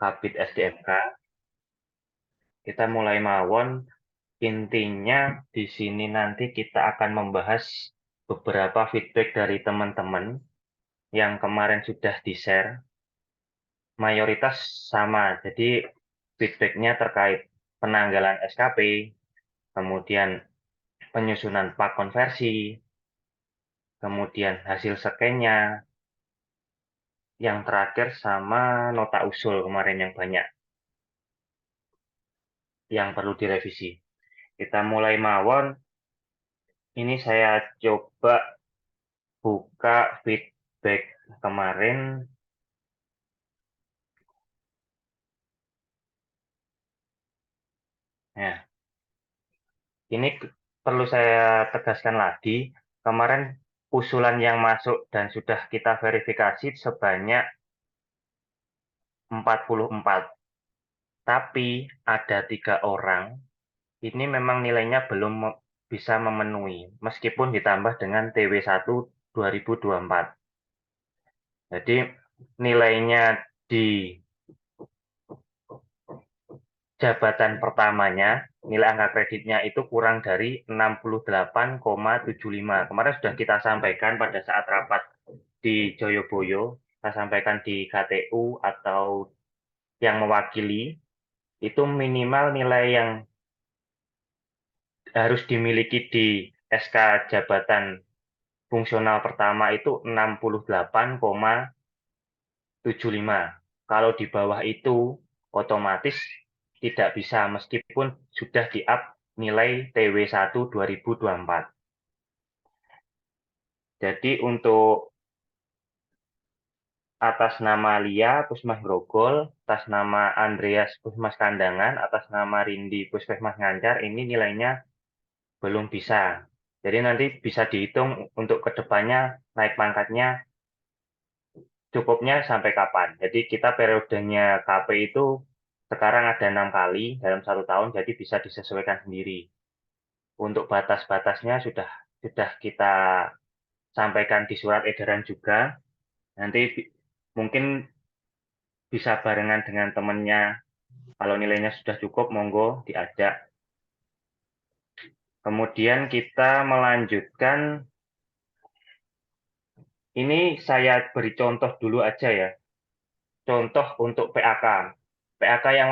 Kabid SDMK. Kita mulai mawon. Intinya di sini nanti kita akan membahas beberapa feedback dari teman-teman yang kemarin sudah di-share. Mayoritas sama, jadi feedbacknya terkait penanggalan SKP, kemudian penyusunan pak konversi, kemudian hasil scan-nya, yang terakhir sama nota usul kemarin yang banyak, yang perlu direvisi. Kita mulai mawon. Ini saya coba buka feedback kemarin. Nah, ini perlu saya tegaskan lagi. Kemarin usulan yang masuk dan sudah kita verifikasi sebanyak 44. Tapi ada 3 orang, ini memang nilainya belum bisa memenuhi, meskipun ditambah dengan TW1 2024. Jadi nilainya di jabatan pertamanya, nilai angka kreditnya itu kurang dari 68,75. Kemarin sudah kita sampaikan pada saat rapat di Joyoboyo, kita sampaikan di KTU atau yang mewakili, itu minimal nilai yang harus dimiliki di SK jabatan fungsional pertama itu 68,75. Kalau di bawah itu, otomatis tidak bisa meskipun sudah di-up nilai TW1 2024. Jadi untuk atas nama Lia Pusmas Grogol, atas nama Andreas Pusmas Kandangan, atas nama Rindi Puskesmas Ngancar, ini nilainya belum bisa. Jadi nanti bisa dihitung untuk kedepannya naik pangkatnya cukupnya sampai kapan. Jadi kita periodenya KP itu sekarang ada 6 kali dalam 1 tahun, jadi bisa disesuaikan sendiri. Untuk batas-batasnya sudah kita sampaikan di surat edaran juga. Nanti mungkin bisa barengan dengan temannya. Kalau nilainya sudah cukup, monggo diajak. Kemudian kita melanjutkan. Ini saya beri contoh dulu aja ya. Contoh untuk PAK. PAK yang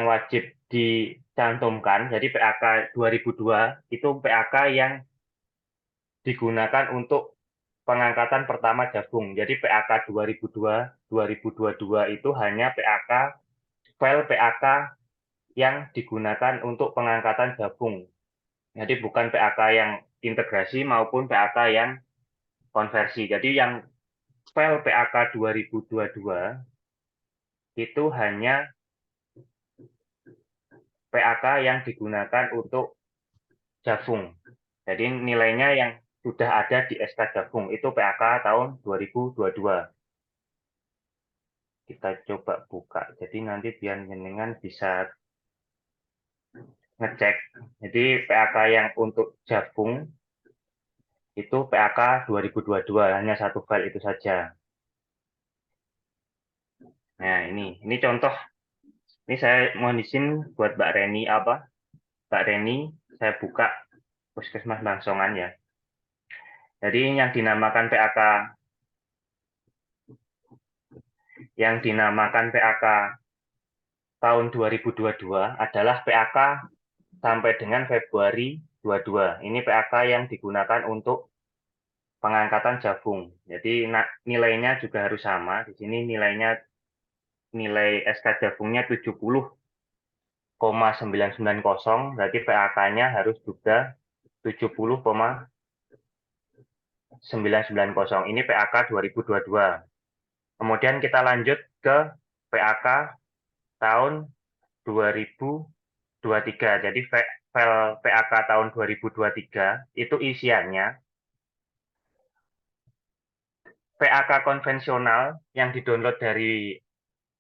wajib dicantumkan. Jadi PAK 2002 itu PAK yang digunakan untuk pengangkatan pertama jagung. Jadi PAK 2022 itu hanya file PAK yang digunakan untuk pengangkatan jagung. Jadi bukan PAK yang integrasi maupun PAK yang konversi. Jadi yang file PAK 2022 itu hanya PAK yang digunakan untuk jagung. Jadi nilainya yang sudah ada di SK jagung itu PAK tahun 2022. Kita coba buka. Jadi nanti biar jenengan bisa ngecek. Jadi PAK yang untuk jagung itu PAK 2022, hanya satu file itu saja. Nah, ini contoh. Ini saya mohon izin buat Mbak Reni Mbak Reni, saya buka Puskesmas Bangsongan ya. Jadi yang dinamakan PAK tahun 2022 adalah PAK sampai dengan Februari 22. Ini PAK yang digunakan untuk pengangkatan jagung. Jadi nilainya juga harus sama. Di sini nilai SK jagungnya 70,990, berarti PAK-nya harus juga 70,990. Ini PAK 2022. Kemudian kita lanjut ke PAK tahun 2023. Jadi file PAK tahun 2023 itu isiannya PAK konvensional yang didownload dari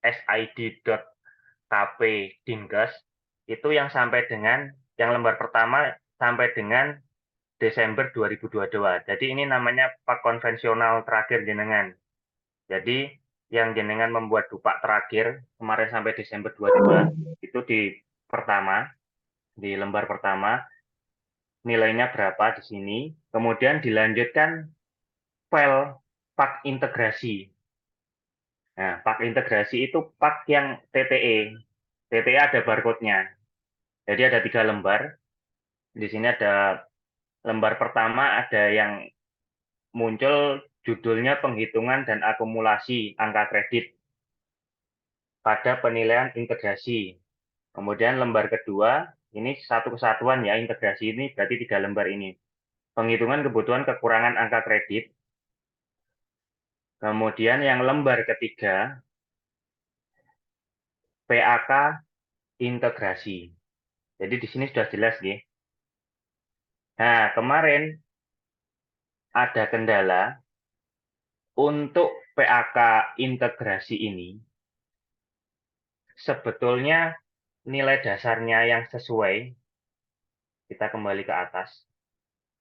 sid.kp Dinkes itu yang lembar pertama sampai dengan Desember 2022. Jadi ini namanya pak konvensional terakhir jenengan. Jadi yang jenengan membuat dupak terakhir kemarin sampai Desember 22 itu di lembar pertama nilainya berapa di sini, kemudian dilanjutkan file pak integrasi. Nah, pak integrasi itu pak yang TTE. TTE ada barcode-nya. Jadi ada 3 lembar. Di sini ada lembar pertama ada yang muncul judulnya penghitungan dan akumulasi angka kredit pada penilaian integrasi. Kemudian lembar kedua, ini satu kesatuan ya, integrasi ini berarti 3 lembar ini. Penghitungan kebutuhan kekurangan angka kredit. Kemudian yang lembar ketiga, PAK integrasi. Jadi di sini sudah jelas ya. Nah, kemarin ada kendala untuk PAK integrasi ini. Sebetulnya nilai dasarnya yang sesuai, kita kembali ke atas.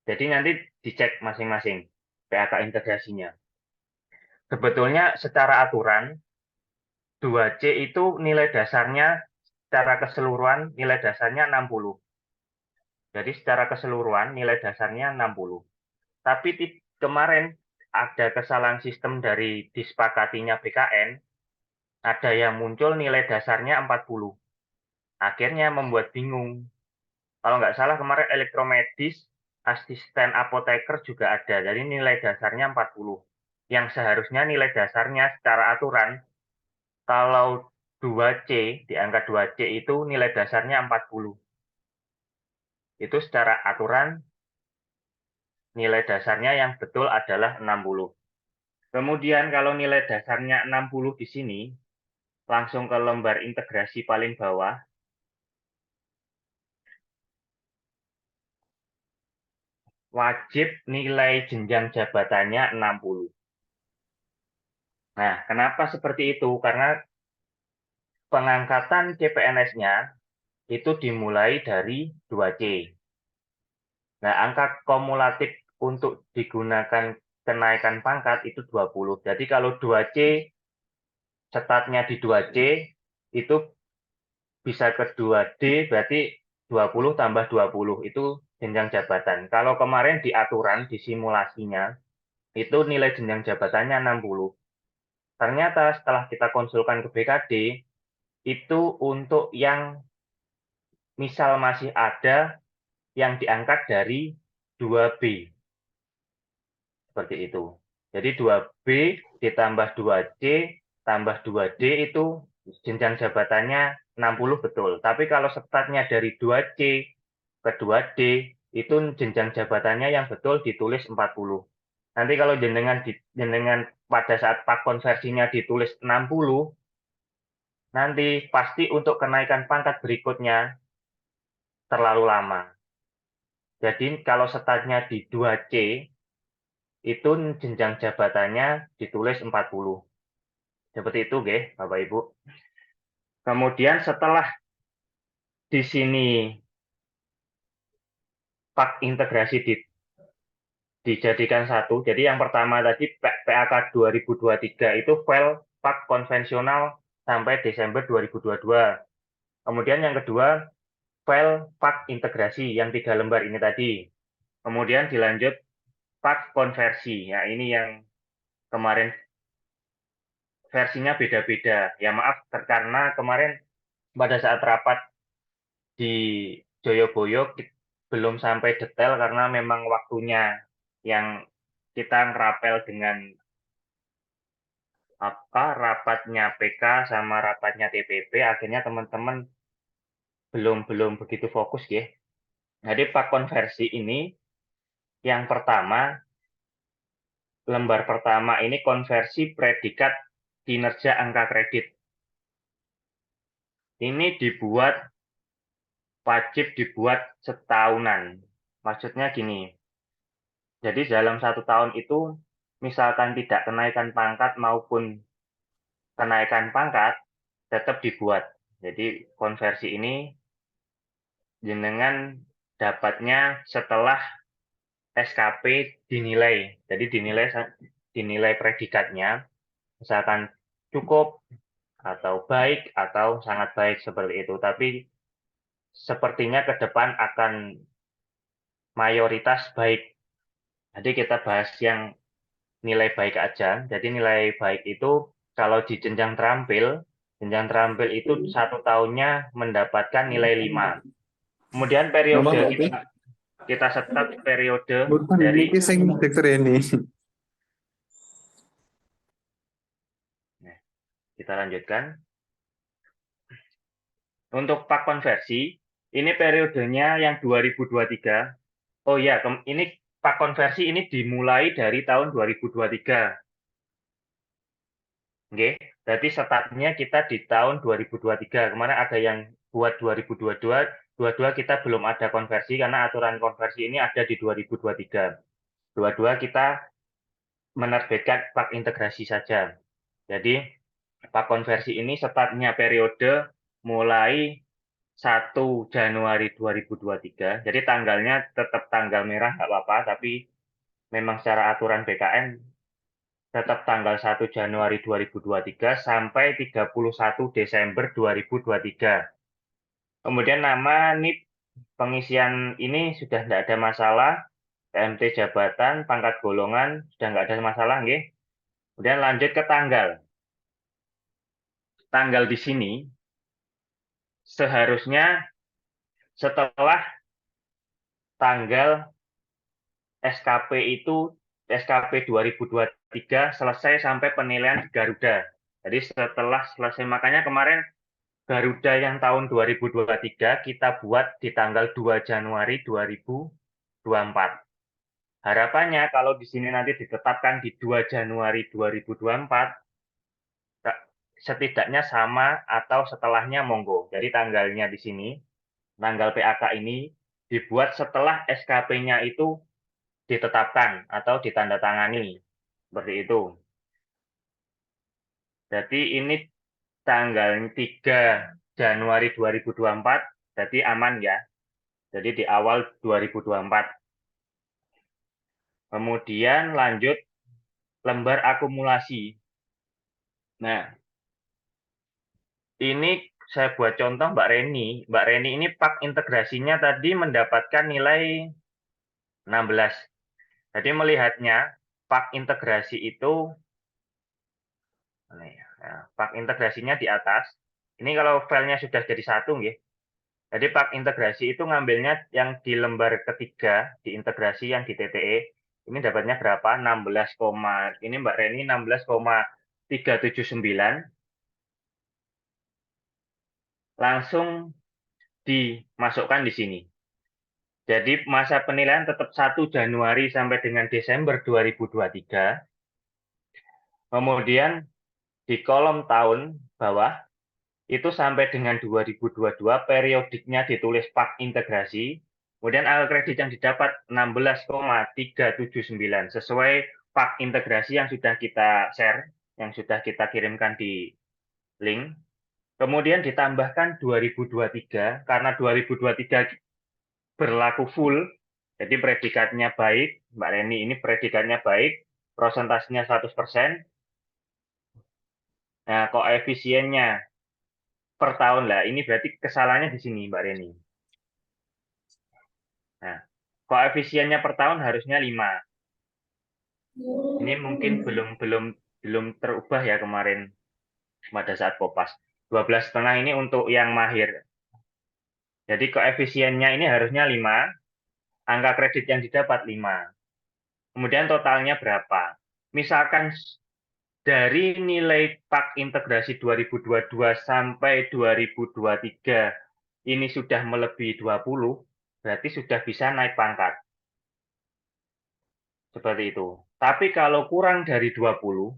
Jadi nanti dicek masing-masing PAK integrasinya. Sebetulnya secara aturan 2C itu nilai dasarnya secara keseluruhan nilai dasarnya 60. Jadi secara keseluruhan nilai dasarnya 60. Tapi kemarin ada kesalahan sistem dari disepakatinya BKN, ada yang muncul nilai dasarnya 40. Akhirnya membuat bingung. Kalau nggak salah kemarin elektromedis, asisten apoteker juga ada. Jadi nilai dasarnya 40. Yang seharusnya nilai dasarnya secara aturan, kalau 2C, di angka 2C itu nilai dasarnya 40. Itu secara aturan nilai dasarnya yang betul adalah 60. Kemudian kalau nilai dasarnya 60 di sini, langsung ke lembar integrasi paling bawah, wajib nilai jenjang jabatannya 60. Nah, kenapa seperti itu? Karena pengangkatan CPNS-nya itu dimulai dari 2C. Nah, angka kumulatif untuk digunakan kenaikan pangkat itu 20. Jadi kalau 2C, statnya di 2C, itu bisa ke 2D, berarti 20 tambah 20, itu jenjang jabatan. Kalau kemarin di aturan, di simulasinya, itu nilai jenjang jabatannya 60. Ternyata setelah kita konsulkan ke BKD, itu untuk yang misal masih ada yang diangkat dari 2B. Seperti itu. Jadi 2B ditambah 2C tambah 2D itu jenjang jabatannya 60 betul. Tapi kalau statnya dari 2C ke 2D itu jenjang jabatannya yang betul ditulis 40. Nanti kalau jenengan pada saat pak konversinya ditulis 60, nanti pasti untuk kenaikan pangkat berikutnya terlalu lama. Jadi kalau statnya di 2C, itu jenjang jabatannya ditulis 40. Seperti itu, nggih, Bapak Ibu. Kemudian setelah di sini pak integrasi dijadikan satu, jadi yang pertama tadi PAK 2023 itu file pak konvensional sampai Desember 2022. Kemudian yang kedua, file pak integrasi yang 3 lembar ini tadi. Kemudian dilanjut pak konversi. Ya, ini yang kemarin versinya beda-beda. Ya maaf, karena kemarin pada saat rapat di Joyoboyo belum sampai detail karena memang waktunya yang kita ngerapel dengan apa rapatnya PK sama rapatnya TPP, akhirnya teman-teman belum begitu fokus ya. Jadi pak konversi ini yang pertama, lembar pertama ini konversi predikat kinerja angka kredit. Ini wajib dibuat setahunan. Maksudnya gini, jadi dalam 1 tahun itu misalkan tidak kenaikan pangkat maupun kenaikan pangkat, tetap dibuat. Jadi konversi ini jenengan dapatnya setelah SKP dinilai. Jadi dinilai predikatnya. misalkan cukup, atau baik, atau sangat baik seperti itu. Tapi sepertinya ke depan akan mayoritas baik. Jadi kita bahas yang nilai baik aja. Jadi nilai baik itu kalau di jenjang terampil itu 1 tahunnya mendapatkan nilai 5. Kemudian Ngomong periode berarti kita setup periode bukan dari, ini sing dokter ini. nah, kita lanjutkan. Untuk pak konversi, ini periodenya yang 2023. Oh ya, ini pak konversi ini dimulai dari tahun 2023. Oke, berarti startnya kita di tahun 2023. Kemarin ada yang buat 2022, 22 kita belum ada konversi karena aturan konversi ini ada di 2023. 22 kita menerbitkan pak integrasi saja. Jadi pak konversi ini startnya periode mulai 1 Januari 2023. Jadi tanggalnya tetap tanggal merah nggak apa-apa, tapi memang secara aturan BKN tetap tanggal 1 Januari 2023 sampai 31 Desember 2023. Kemudian nama NIP pengisian ini sudah tidak ada masalah, PMT jabatan, pangkat golongan sudah nggak ada masalah, nggih. Kemudian lanjut ke tanggal. Tanggal di sini seharusnya setelah tanggal SKP itu SKP 2023 selesai sampai penilaian di Garuda. Jadi setelah selesai, makanya kemarin Garuda yang tahun 2023 kita buat di tanggal 2 Januari 2024. Harapannya kalau di sini nanti ditetapkan di 2 Januari 2024, setidaknya sama atau setelahnya monggo. Jadi tanggalnya di sini, tanggal PAK ini dibuat setelah SKP-nya itu ditetapkan atau ditandatangani. Seperti itu. Jadi ini tanggal 3 Januari 2024, jadi aman ya. Jadi di awal 2024. Kemudian lanjut lembar akumulasi. Nah, ini saya buat contoh Mbak Reni. Mbak Reni ini pak integrasinya tadi mendapatkan nilai 16. Jadi melihatnya pak integrasi itu, nah, pak integrasinya di atas. Ini kalau filenya sudah jadi satu, nggih. Jadi pak integrasi itu ngambilnya yang di lembar ketiga, di integrasi yang di TTE, ini dapatnya berapa? 16, ini Mbak Reni 16,379, langsung dimasukkan di sini. Jadi masa penilaian tetap 1 Januari sampai dengan Desember 2023. Kemudian di kolom tahun bawah, itu sampai dengan 2022 periodiknya ditulis pak integrasi, kemudian angka kredit yang didapat 16,379 sesuai pak integrasi yang sudah kita share, yang sudah kita kirimkan di link. Kemudian ditambahkan 2023 karena 2023 berlaku full, jadi predikatnya baik, Mbak Reni ini predikatnya baik, prosentasenya 100%. Nah, koefisiennya per tahun lah. Ini berarti kesalahannya di sini, Mbak Reni. Nah, koefisiennya per tahun harusnya 5. Ini mungkin belum terubah ya kemarin pada saat Kopas. 12,5 ini untuk yang mahir. Jadi koefisiennya ini harusnya 5, angka kredit yang didapat 5. Kemudian totalnya berapa? Misalkan dari nilai pak integrasi 2022 sampai 2023 ini sudah melebihi 20, berarti sudah bisa naik pangkat. Seperti itu. Tapi kalau kurang dari 20,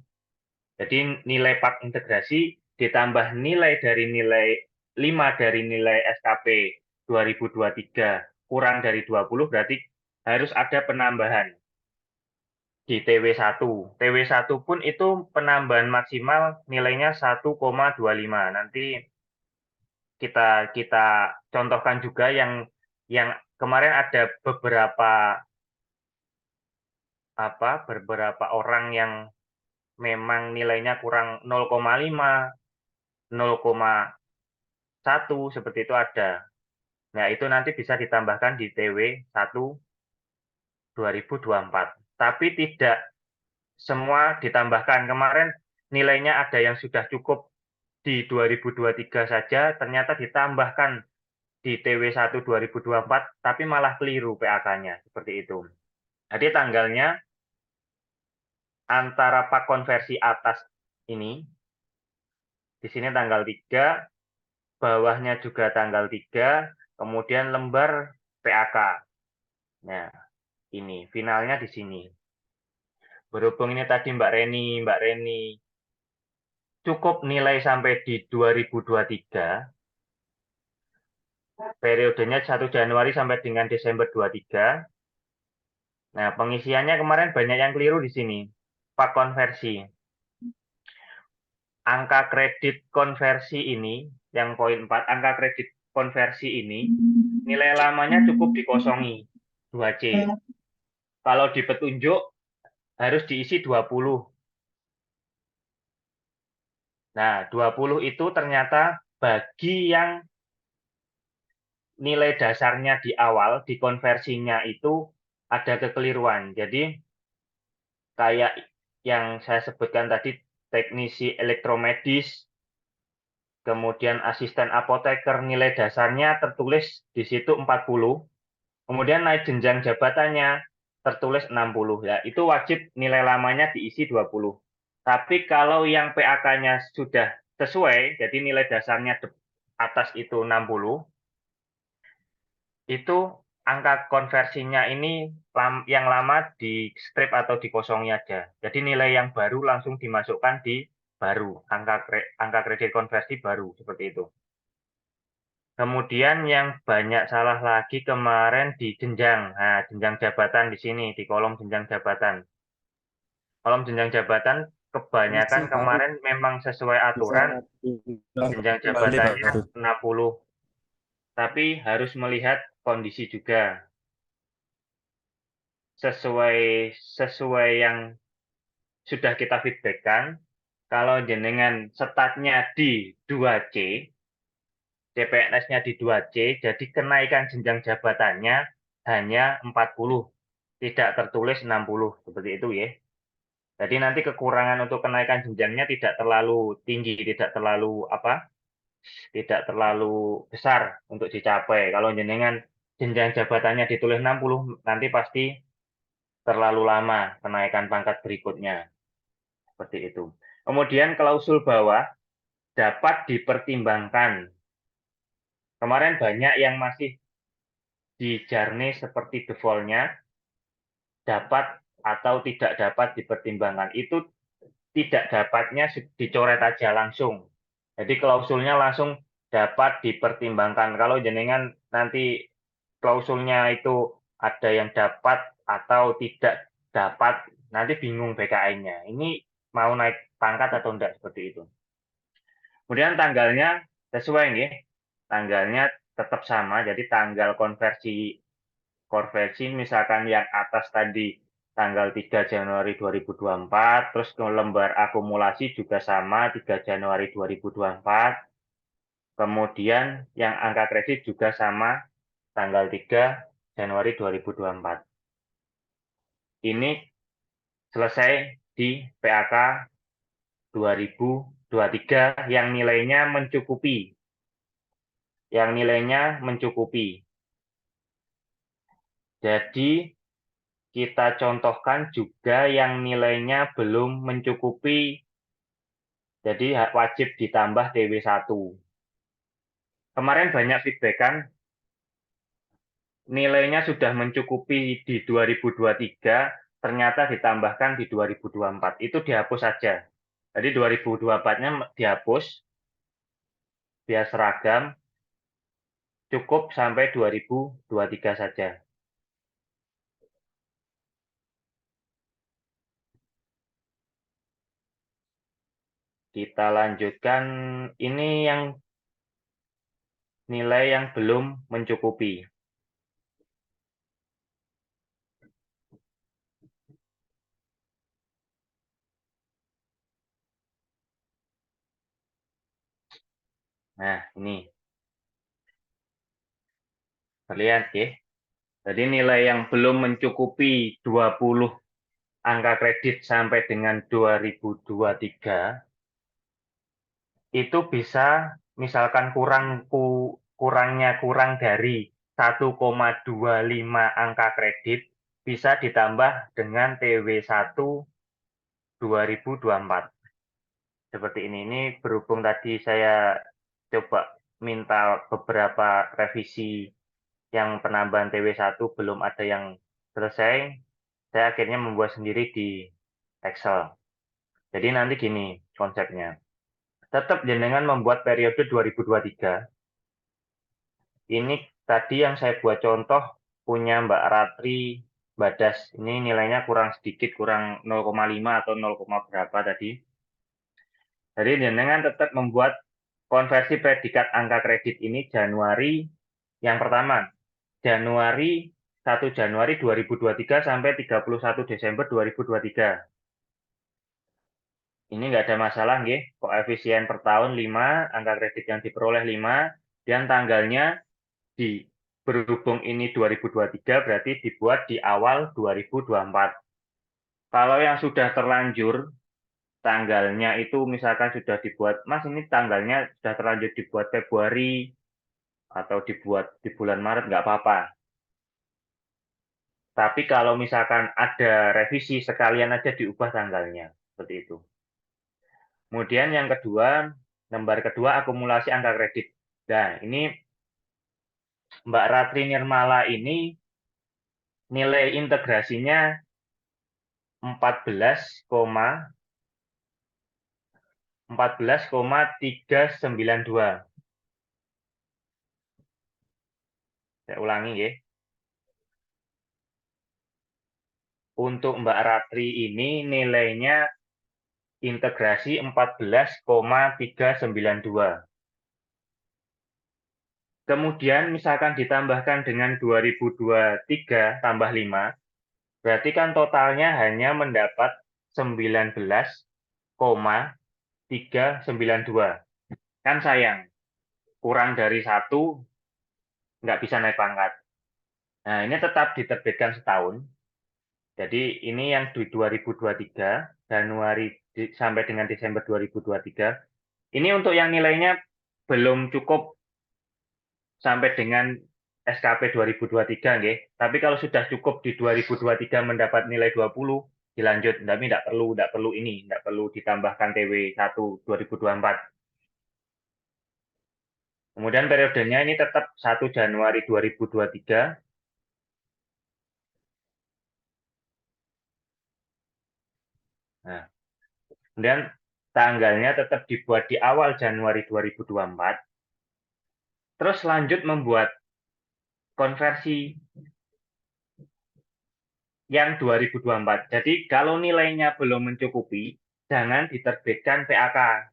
jadi nilai pak integrasi ditambah nilai dari nilai 5 dari nilai SKP 2023 kurang dari 20, berarti harus ada penambahan di TW1. TW1 pun itu penambahan maksimal nilainya 1,25. Nanti kita kita contohkan juga yang kemarin ada beberapa orang yang memang nilainya kurang 0,5, 0,1 seperti itu ada. Nah, itu nanti bisa ditambahkan di TW 1 2024. Tapi tidak semua ditambahkan. Kemarin nilainya ada yang sudah cukup di 2023 saja, ternyata ditambahkan di TW 1 2024, tapi malah keliru PAK-nya. Seperti itu. Jadi tanggalnya antara pak konversi atas ini, di sini tanggal 3, bawahnya juga tanggal 3, kemudian lembar PAK. Nah, ini finalnya di sini. Berhubung ini tadi Mbak Reni cukup nilai sampai di 2023, periodenya 1 Januari sampai dengan Desember 23. Nah, pengisiannya kemarin banyak yang keliru di sini. Pak konversi. Angka kredit konversi ini, yang poin 4, angka kredit konversi ini, nilai lamanya cukup dikosongi, 2C. Kalau di petunjuk, harus diisi 20. Nah, 20 itu ternyata bagi yang nilai dasarnya di awal, di konversinya itu ada kekeliruan. Jadi, kayak yang saya sebutkan tadi, teknisi elektromedis, kemudian asisten apoteker, nilai dasarnya tertulis di situ 40, kemudian naik jenjang jabatannya tertulis 60. Ya, itu wajib nilai lamanya diisi 20. Tapi kalau yang PAK-nya sudah sesuai, jadi nilai dasarnya atas itu 60, itu angka konversinya ini yang lama di strip atau dikosongi aja. Jadi nilai yang baru langsung dimasukkan di baru, angka kredit konversi baru, seperti itu. Kemudian yang banyak salah lagi kemarin di jenjang. Nah, jenjang jabatan di sini, di kolom jenjang jabatan. Kolom jenjang jabatan kebanyakan kemarin memang sesuai Bisa aturan, diulang jenjang kembali Pak jabatannya Bud. 60. Tapi harus melihat kondisi juga. Sesuai yang sudah kita feedbackkan, kalau jenengan statnya di 2C, CPNS-nya di 2C, jadi kenaikan jenjang jabatannya hanya 40, tidak tertulis 60, seperti itu ya. Jadi nanti kekurangan untuk kenaikan jenjangnya tidak terlalu tinggi, tidak terlalu besar untuk dicapai. Kalau jenengan jenjang jabatannya ditulis 60, nanti pasti terlalu lama kenaikan pangkat berikutnya. Seperti itu. Kemudian klausul bawah dapat dipertimbangkan. Kemarin banyak yang masih di Jarne seperti default-nya, dapat atau tidak dapat dipertimbangkan. Itu tidak dapatnya dicoret aja langsung. Jadi klausulnya langsung dapat dipertimbangkan. Kalau jenengan nanti klausulnya itu ada yang dapat atau tidak dapat, nanti bingung BKN-nya. Ini mau naik pangkat atau enggak, seperti itu. Kemudian tanggalnya sesuai nih, tanggalnya tetap sama, jadi tanggal konversi misalkan yang atas tadi tanggal 3 Januari 2024, terus ke lembar akumulasi juga sama 3 Januari 2024, kemudian yang angka kredit juga sama tanggal 3 Januari 2024. Ini selesai di PAK 2023 yang nilainya mencukupi. Yang nilainya mencukupi. Jadi kita contohkan juga yang nilainya belum mencukupi, jadi wajib ditambah TW1. Kemarin banyak feedback kan, nilainya sudah mencukupi di 2023, ternyata ditambahkan di 2024. Itu dihapus saja. Jadi 2024-nya dihapus, biar seragam, cukup sampai 2023 saja. Kita lanjutkan, ini yang nilai yang belum mencukupi. Nah, ini. Terlihat ya. Jadi nilai yang belum mencukupi 20 angka kredit sampai dengan 2023 itu bisa misalkan kurang dari 1,25 angka kredit bisa ditambah dengan TW1 2024. Seperti ini. Ini berhubung tadi saya coba minta beberapa revisi yang penambahan TW1 belum ada yang selesai, saya akhirnya membuat sendiri di Excel. Jadi nanti gini konsepnya. Tetap jenengan membuat periode 2023. Ini tadi yang saya buat contoh punya Mbak Ratri Badas. Ini nilainya kurang sedikit, kurang 0,5 atau 0, berapa tadi. Jadi jenengan tetap membuat konversi predikat angka kredit ini Januari yang pertama. Januari 1 Januari 2023 sampai 31 Desember 2023. Ini nggak ada masalah, nggih. Koefisien per tahun 5, angka kredit yang diperoleh 5, dan tanggalnya berhubung ini 2023 berarti dibuat di awal 2024. Kalau yang sudah terlanjur, tanggalnya itu misalkan sudah dibuat, Mas ini tanggalnya sudah terlanjur dibuat Februari, atau dibuat di bulan Maret, nggak apa-apa. Tapi kalau misalkan ada revisi, sekalian aja diubah tanggalnya. Seperti itu. Kemudian yang kedua, lembar kedua akumulasi angka kredit. Nah, ini Mbak Ratri Nirmala ini nilai integrasinya 14,392. Saya ulangi ya. Untuk Mbak Ratri ini nilainya integrasi 14,392. Kemudian misalkan ditambahkan dengan 2023 tambah 5, berarti kan totalnya hanya mendapat 19,392. Kan sayang, kurang dari 1 nggak bisa naik pangkat. Nah, ini tetap diterbitkan setahun. Jadi ini yang di 2023, Januari sampai dengan Desember 2023. Ini untuk yang nilainya belum cukup sampai dengan SKP 2023, nggih. Tapi kalau sudah cukup di 2023 mendapat nilai 20, dilanjut. Tapi tidak perlu ditambahkan TW1 2024. Kemudian periodenya ini tetap 1 Januari 2023. Nah, kemudian tanggalnya tetap dibuat di awal Januari 2024. Terus lanjut membuat konversi yang 2024. Jadi kalau nilainya belum mencukupi, jangan diterbitkan PAK.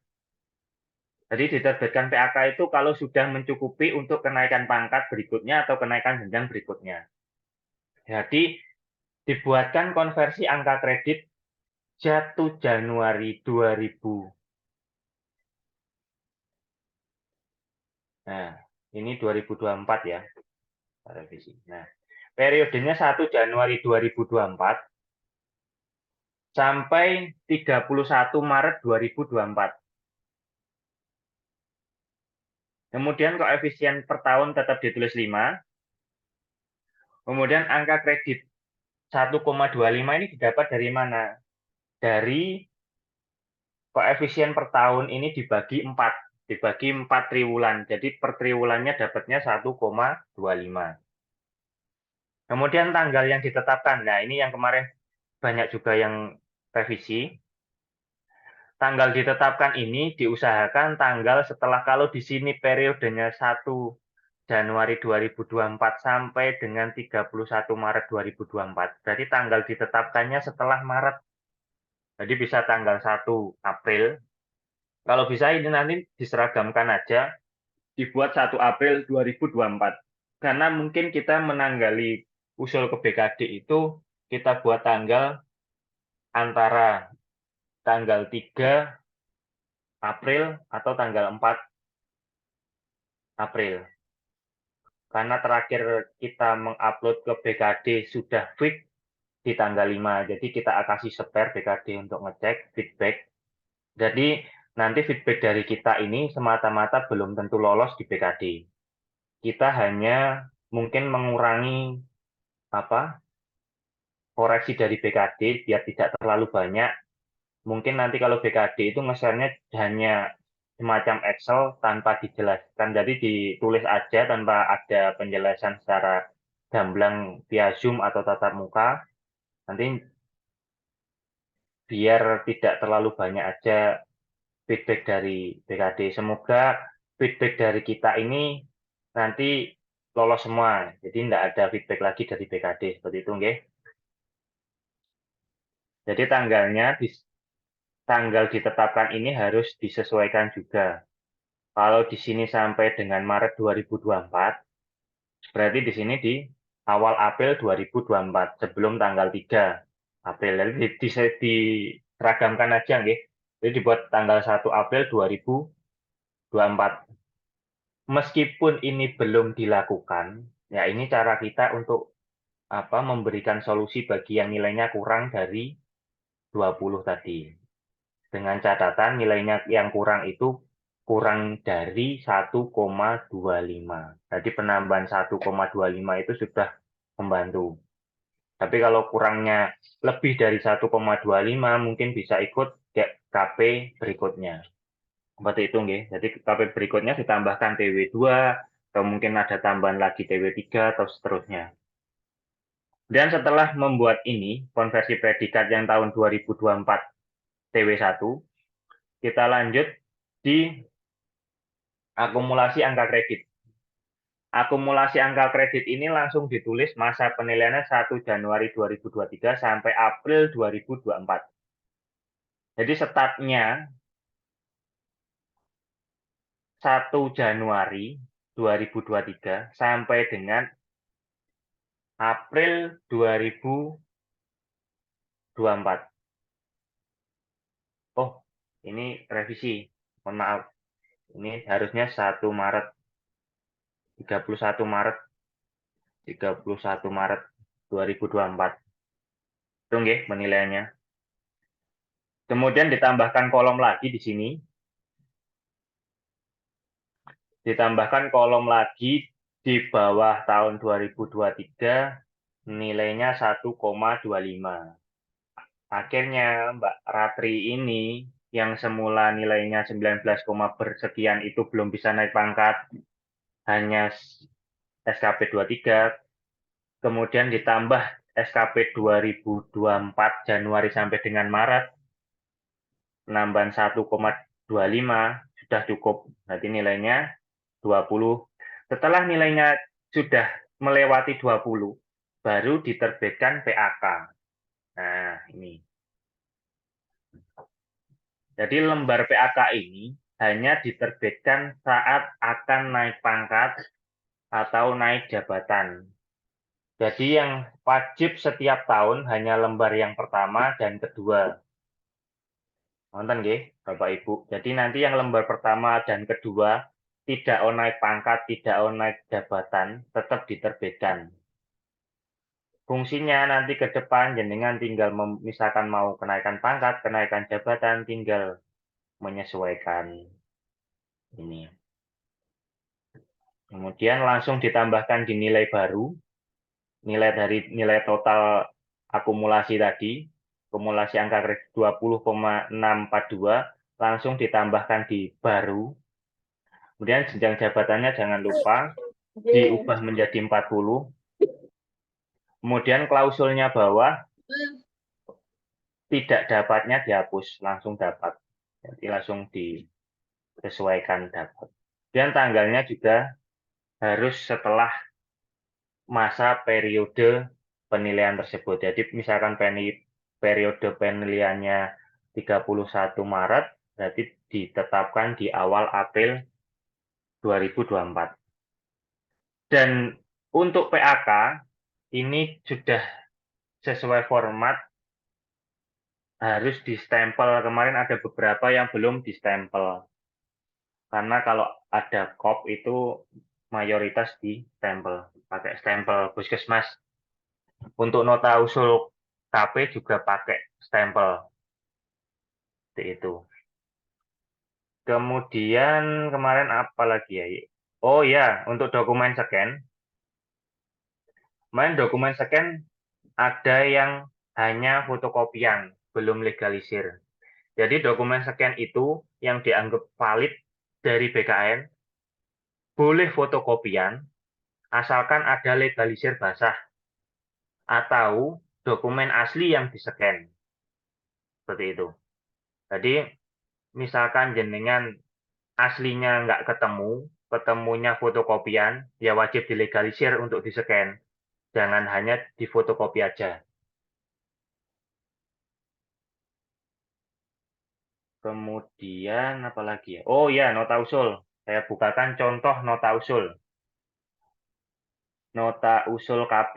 Jadi diterbitkan PAK itu kalau sudah mencukupi untuk kenaikan pangkat berikutnya atau kenaikan jenjang berikutnya. Jadi dibuatkan konversi angka kredit 1 Januari 2000. Nah, ini 2024 ya. Revisi. Nah, periodenya 1 Januari 2024 sampai 31 Maret 2024. Kemudian koefisien per tahun tetap ditulis 5. Kemudian angka kredit 1,25 ini didapat dari mana? Dari koefisien per tahun ini dibagi 4. Dibagi 4 triwulan. Jadi per triwulannya dapatnya 1,25. Kemudian tanggal yang ditetapkan. Nah, ini yang kemarin banyak juga yang revisi. Tanggal ditetapkan ini diusahakan tanggal setelah, kalau di sini periodenya 1 Januari 2024 sampai dengan 31 Maret 2024. Berarti tanggal ditetapkannya setelah Maret. Jadi bisa tanggal 1 April. Kalau bisa ini nanti diseragamkan aja, dibuat 1 April 2024. Karena mungkin kita menanggali usul ke BKD itu, kita buat tanggal antara tanggal 3 April atau tanggal 4 April. Karena terakhir kita mengupload ke BKD sudah fix di tanggal 5. Jadi kita kasih spare BKD untuk ngecek feedback. Jadi nanti feedback dari kita ini semata-mata belum tentu lolos di BKD. Kita hanya mungkin mengurangi koreksi dari BKD biar tidak terlalu banyak. Mungkin nanti kalau BKD itu nge-share-nya hanya semacam Excel tanpa dijelaskan. Jadi ditulis aja tanpa ada penjelasan secara gamblang via Zoom atau tatap muka. Nanti biar tidak terlalu banyak aja feedback dari BKD. Semoga feedback dari kita ini nanti lolos semua. Jadi tidak ada feedback lagi dari BKD. Seperti itu, nggih. Jadi tanggal ditetapkan ini harus disesuaikan juga. Kalau di sini sampai dengan Maret 2024, berarti di sini di awal April 2024, sebelum tanggal 3 April. Jadi diseragamkan aja, nggih. Jadi dibuat tanggal 1 April 2024. Meskipun ini belum dilakukan, ya ini cara kita untuk memberikan solusi bagi yang nilainya kurang dari 20 tadi. Dengan catatan nilainya yang kurang itu kurang dari 1,25. Jadi penambahan 1,25 itu sudah membantu. Tapi kalau kurangnya lebih dari 1,25 mungkin bisa ikut KP berikutnya. Seperti itu, nggih. Jadi KP berikutnya ditambahkan TW2, atau mungkin ada tambahan lagi TW3, atau seterusnya. Dan setelah membuat ini, konversi predikat yang tahun 2024 TW1, kita lanjut di akumulasi angka kredit. Akumulasi angka kredit ini langsung ditulis masa penilaiannya 1 Januari 2023 sampai April 2024. Jadi startnya 1 Januari 2023 sampai dengan April 2024. Oh, ini revisi. Mohon maaf. Ini harusnya 1 Maret, 31 Maret, 31 Maret 2024. Itu nggih penilaiannya. Kemudian ditambahkan kolom lagi di sini. Ditambahkan kolom lagi di bawah tahun 2023 nilainya 1,25. Akhirnya Mbak Ratri ini yang semula nilainya 19, bersekian itu belum bisa naik pangkat, hanya SKP 23, kemudian ditambah SKP 2024 Januari sampai dengan Maret, penambahan 1,25 sudah cukup. Nanti nilainya 20. Setelah nilainya sudah melewati 20, baru diterbitkan PAK. Nah, ini. Jadi lembar PAK ini hanya diterbitkan saat akan naik pangkat atau naik jabatan. Jadi yang wajib setiap tahun hanya lembar yang pertama dan kedua. Nonton nggih, Bapak Ibu. Jadi nanti yang lembar pertama dan kedua tidak naik pangkat, tidak naik jabatan, tetap diterbitkan. Fungsinya nanti ke depan jenengan tinggal misalkan mau kenaikan pangkat, kenaikan jabatan, tinggal menyesuaikan ini. Kemudian langsung ditambahkan di nilai baru, nilai dari nilai total akumulasi tadi, akumulasi angka kredit 20,642, langsung ditambahkan di baru. Kemudian jenjang jabatannya jangan lupa diubah menjadi 40. Kemudian klausulnya bawah tidak dapatnya dihapus, langsung dapat. Jadi langsung disesuaikan dapat. Dan tanggalnya juga harus setelah masa periode penilaian tersebut. Jadi misalkan periode penilaiannya 31 Maret, berarti ditetapkan di awal April 2024. Dan untuk PAK, ini sudah sesuai format, harus distempel. Kemarin ada beberapa yang belum distempel. Karena kalau ada KOP itu mayoritas di stempel, pakai stempel puskesmas. Untuk nota usul KP juga pakai stempel, seperti itu. Kemudian kemarin apa lagi ya? Oh ya, untuk dokumen scan, dokumen scan ada yang hanya fotokopian, belum legalisir. Jadi dokumen scan itu yang dianggap valid dari BKN boleh fotokopian asalkan ada legalisir basah atau dokumen asli yang di-scan. Seperti itu. Jadi misalkan jenengan aslinya nggak ketemu, ketemunya fotokopian, ya wajib dilegalisir untuk di-scan. Jangan hanya di fotokopi aja. Kemudian apa lagi ya? Oh ya, nota usul. Saya bukakan contoh nota usul. Nota usul KP.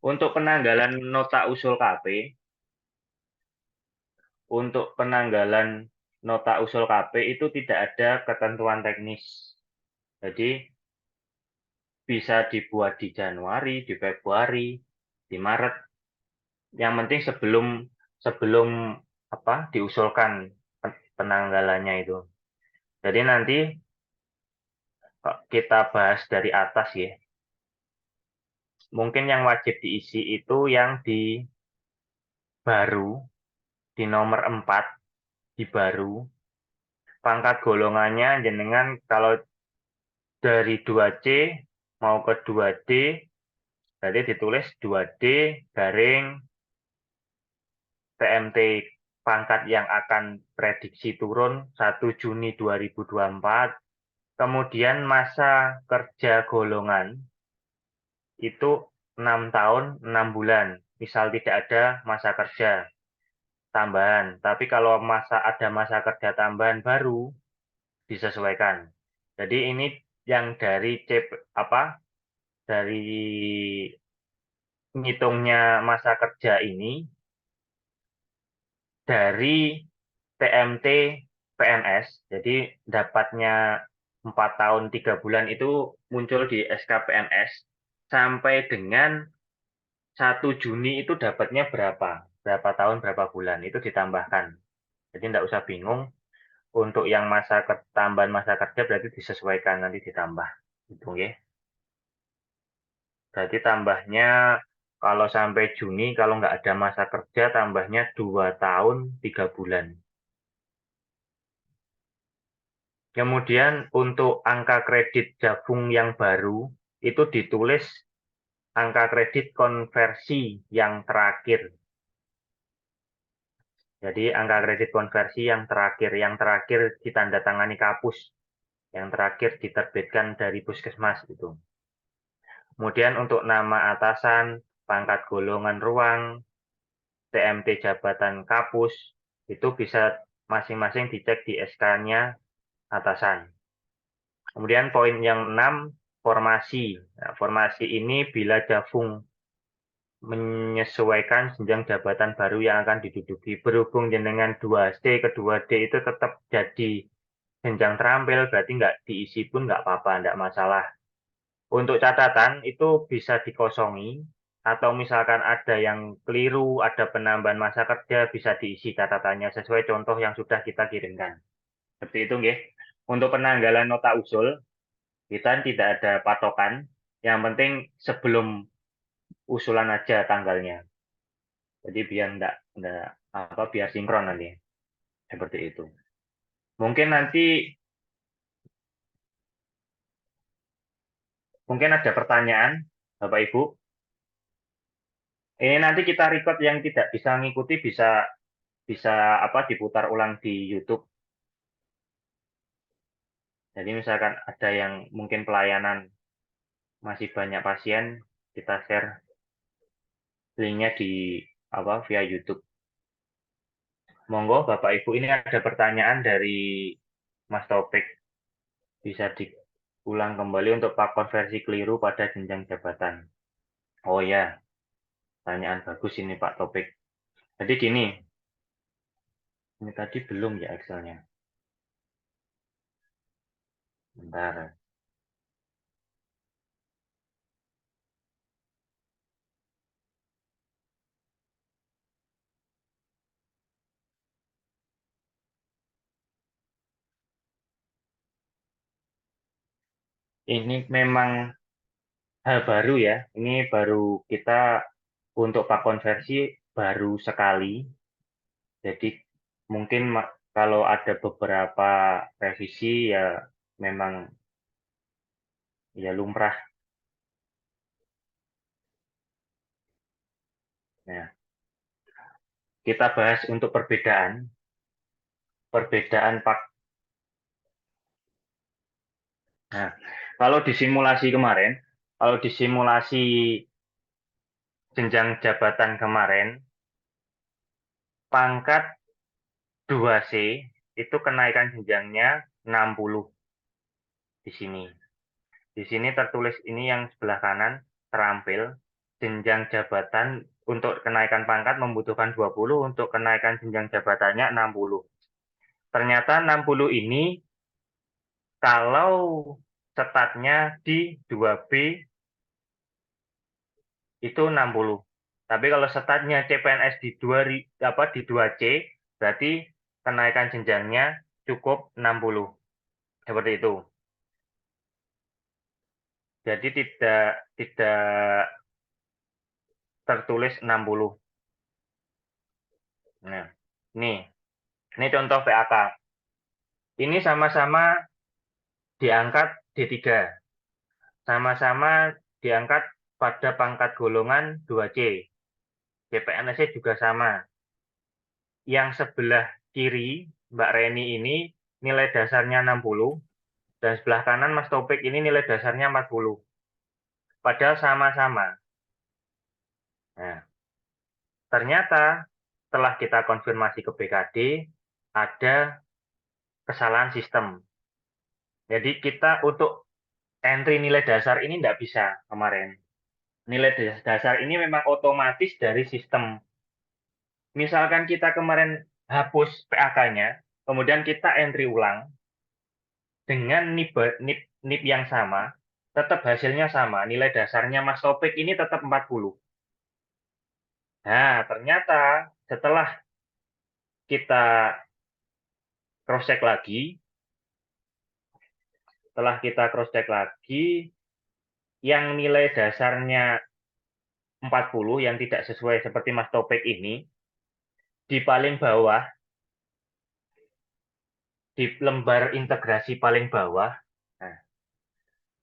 Untuk penanggalan nota usul KP, untuk penanggalan nota usul KP itu tidak ada ketentuan teknis. Jadi bisa dibuat di Januari, di Februari, di Maret. Yang penting sebelum sebelum apa diusulkan penanggalannya itu. Jadi nanti kita bahas dari atas ya. Mungkin yang wajib diisi itu yang di baru, di nomor 4, di baru. Pangkat golongannya jenengan kalau dari 2C mau ke 2D, berarti ditulis 2D garing TMT pangkat yang akan prediksi turun 1 Juni 2024. Kemudian masa kerja golongan itu 6 tahun 6 bulan. Misal tidak ada masa kerja tambahan. Tapi kalau ada masa kerja tambahan baru disesuaikan. Jadi ini yang dari apa? Dari ngitungnya masa kerja ini dari TMT PNS. Jadi dapatnya 4 tahun 3 bulan itu muncul di SK PNS sampai dengan 1 Juni itu dapatnya berapa? Berapa tahun, berapa bulan? Itu ditambahkan. Jadi tidak usah bingung. Untuk yang tambahan masa kerja berarti disesuaikan, nanti ditambah. Hitung ya. Berarti tambahnya kalau sampai Juni, kalau nggak ada masa kerja, tambahnya 2 tahun 3 bulan. Kemudian untuk angka kredit Jabung yang baru, itu ditulis angka kredit konversi yang terakhir. Jadi angka kredit konversi yang terakhir ditandatangani Kapus, yang terakhir diterbitkan dari Puskesmas itu. Kemudian untuk nama atasan, pangkat golongan ruang, TMT jabatan Kapus, itu bisa masing-masing dicek di SK-nya atasan. Kemudian poin yang 6, formasi. Nah, formasi ini bila Jabung menyesuaikan jenjang jabatan baru yang akan diduduki. Berhubung jenengan 2C ke 2D itu tetap jadi jenjang terampil, berarti nggak diisi pun nggak apa-apa, nggak masalah. Untuk catatan itu bisa dikosongi, atau misalkan ada yang keliru, ada penambahan masa kerja, bisa diisi catatannya sesuai contoh yang sudah kita kirimkan. Seperti itu, nggih. Untuk penanggalan nota usul, kita tidak ada patokan. Yang penting sebelum usulan aja tanggalnya. Jadi biar enggak apa biar sinkron nanti. Seperti itu. Mungkin ada pertanyaan Bapak Ibu. Ini nanti kita record yang tidak bisa mengikuti bisa bisa apa diputar ulang di YouTube. Jadi misalkan ada yang mungkin pelayanan masih banyak pasien, kita share linknya di apa via YouTube. Monggo Bapak Ibu, ini ada pertanyaan dari Mas Topik, bisa Ulang kembali untuk Pak konversi keliru pada jenjang jabatan. Oh ya, pertanyaan bagus ini Pak Topik. Jadi gini, ini tadi belum ya Excelnya. Bentar. Ini memang hal baru ya. Ini baru kita untuk Pak konversi baru sekali. Jadi mungkin kalau ada beberapa revisi ya memang ya lumrah. Nah, kita bahas untuk perbedaan Pak. Nah, kalau di simulasi kemarin, kalau di simulasi jenjang jabatan kemarin, pangkat 2C itu kenaikan jenjangnya 60 di sini. Di sini tertulis ini yang sebelah kanan terampil jenjang jabatan untuk kenaikan pangkat membutuhkan 20, untuk kenaikan jenjang jabatannya 60. Ternyata 60 ini kalau statnya di 2B itu 60. Tapi kalau statnya CPNS di 2C berarti kenaikan jenjangnya cukup 60. Seperti itu. Jadi tidak tertulis 60. Nah, ini contoh PAK. Ini sama-sama diangkat D3. Sama-sama diangkat pada pangkat golongan 2C. CPNS-nya juga sama. Yang sebelah kiri, Mbak Reni ini nilai dasarnya 60, dan sebelah kanan Mas Topik ini nilai dasarnya 40. Padahal sama-sama. Nah, ternyata setelah kita konfirmasi ke BKD, ada kesalahan sistem. Jadi kita untuk entry nilai dasar ini tidak bisa kemarin. Nilai dasar ini memang otomatis dari sistem. Misalkan kita kemarin hapus PAK-nya, kemudian kita entry ulang dengan NIP yang sama, tetap hasilnya sama. Nilai dasarnya Mas Topik ini tetap 40. Nah, ternyata setelah kita cross-check lagi, yang nilai dasarnya 40 yang tidak sesuai seperti Mas Topik ini, di paling bawah, di lembar integrasi paling bawah, nah,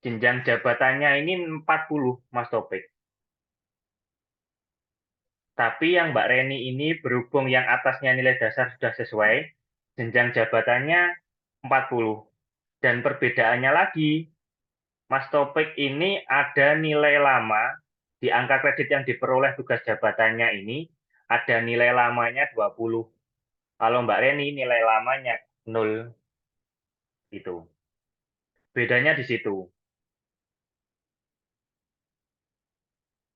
jenjang jabatannya ini 40, Mas Topik. Tapi yang Mbak Reni ini berhubung yang atasnya nilai dasar sudah sesuai, jenjang jabatannya 40. Dan perbedaannya lagi, Mas Topik ini ada nilai lama, di angka kredit yang diperoleh tugas jabatannya ini, ada nilai lamanya 20. Kalau Mbak Reni nilai lamanya 0. Itu. Bedanya di situ.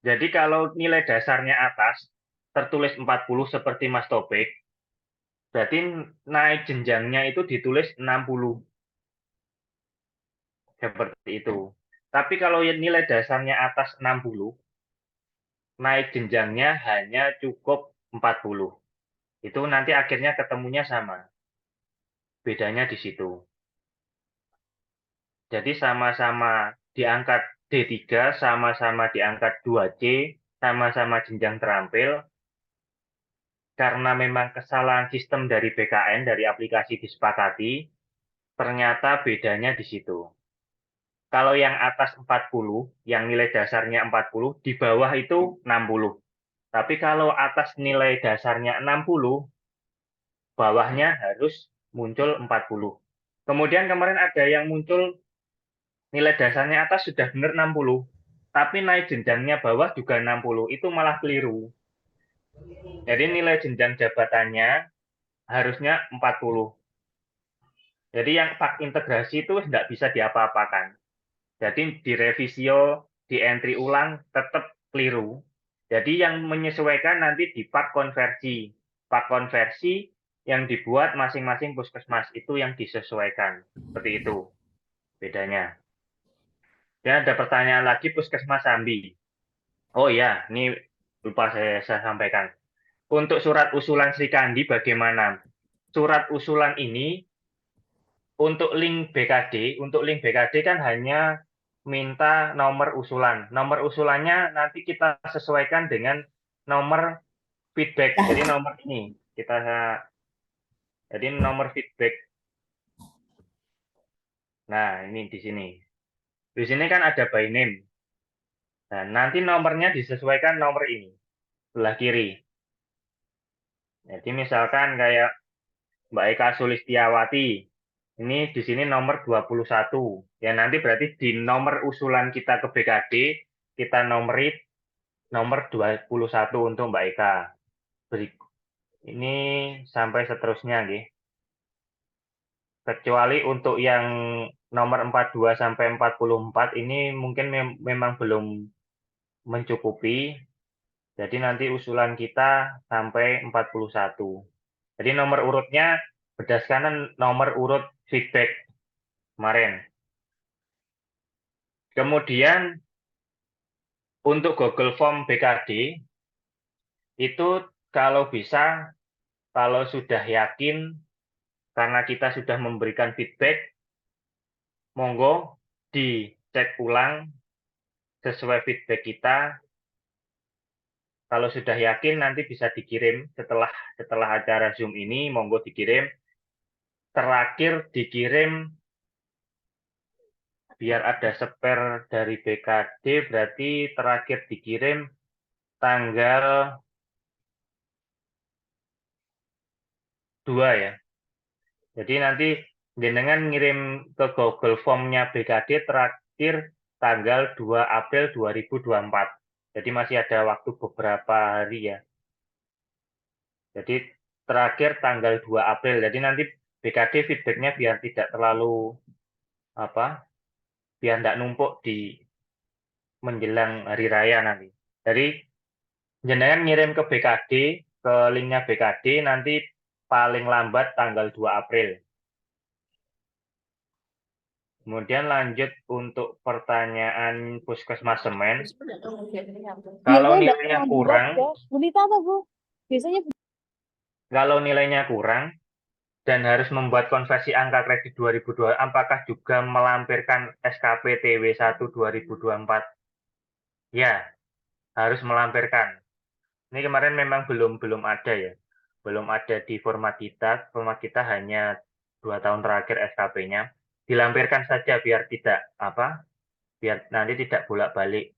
Jadi kalau nilai dasarnya atas, tertulis 40 seperti Mas Topik, berarti naik jenjangnya itu ditulis 60. Seperti itu. Tapi kalau nilai dasarnya atas 60, naik jenjangnya hanya cukup 40. Itu nanti akhirnya ketemunya sama. Bedanya di situ. Jadi sama-sama diangkat D3, sama-sama diangkat 2C, sama-sama jenjang terampil, karena memang kesalahan sistem dari BKN, dari aplikasi disepakati, ternyata bedanya di situ. Kalau yang atas 40, yang nilai dasarnya 40, di bawah itu 60. Tapi kalau atas nilai dasarnya 60, bawahnya harus muncul 40. Kemudian kemarin ada yang muncul nilai dasarnya atas sudah benar 60, tapi naik jenjangnya bawah juga 60. Itu malah keliru. Jadi nilai jenjang jabatannya harusnya 40. Jadi yang pak integrasi itu tidak bisa diapa-apakan. Jadi direvisio, di entry ulang tetap keliru. Jadi yang menyesuaikan nanti di part konversi. Part konversi yang dibuat masing-masing puskesmas itu yang disesuaikan. Seperti itu bedanya. Dan ada pertanyaan lagi puskesmas Sambi. Oh ya, ini lupa saya sampaikan. Untuk surat usulan Sri Kandi bagaimana? Surat usulan ini untuk link BKD kan hanya minta nomor usulan. Nomor usulannya nanti kita sesuaikan dengan nomor feedback. Jadi nomor ini kita jadi nomor feedback. Nah, ini di sini. Di sini kan ada by name. Nah, nanti nomornya disesuaikan nomor ini, sebelah kiri. Jadi misalkan kayak Mbak Eka Sulistiawati. Ini di sini nomor 21. Ya nanti berarti di nomor usulan kita ke BKD, kita nomor nomor 21 untuk Mbak Eka. Ini sampai seterusnya, nggih. Kecuali untuk yang nomor 42 sampai 44 ini mungkin memang belum mencukupi. Jadi nanti usulan kita sampai 41. Jadi nomor urutnya berdasarkan nomor urut feedback kemarin. Kemudian untuk Google Form BKD itu kalau bisa, kalau sudah yakin karena kita sudah memberikan feedback, monggo dicek ulang sesuai feedback kita. Kalau sudah yakin nanti bisa dikirim setelah acara Zoom ini, monggo dikirim. Terakhir dikirim biar ada spare dari BKD, berarti terakhir dikirim tanggal 2 ya. Jadi nanti jenengan ngirim ke Google Form-nya BKD terakhir tanggal 2 April 2024. Jadi masih ada waktu beberapa hari ya. Jadi terakhir tanggal 2 April. Jadi nanti BKD feedbacknya biar tidak terlalu apa, biar tidak numpuk di menjelang hari raya nanti. Jadi jenengan ngirim ke BKD, ke linknya BKD nanti paling lambat tanggal 2 April. Kemudian lanjut untuk pertanyaan Puskesmas Semen. Kalau Biasanya nilainya yang dibuat kurang, ya. Gulita apa, Bu? Biasanya kalau nilainya kurang dan harus membuat konversi angka kredit 2002, apakah juga melampirkan SKP TW1 2024? Ya, harus melampirkan. Ini kemarin memang belum ada ya. Belum ada di format kita. Format kita hanya 2 tahun terakhir SKP-nya. Dilampirkan saja biar tidak biar nanti tidak bolak-balik.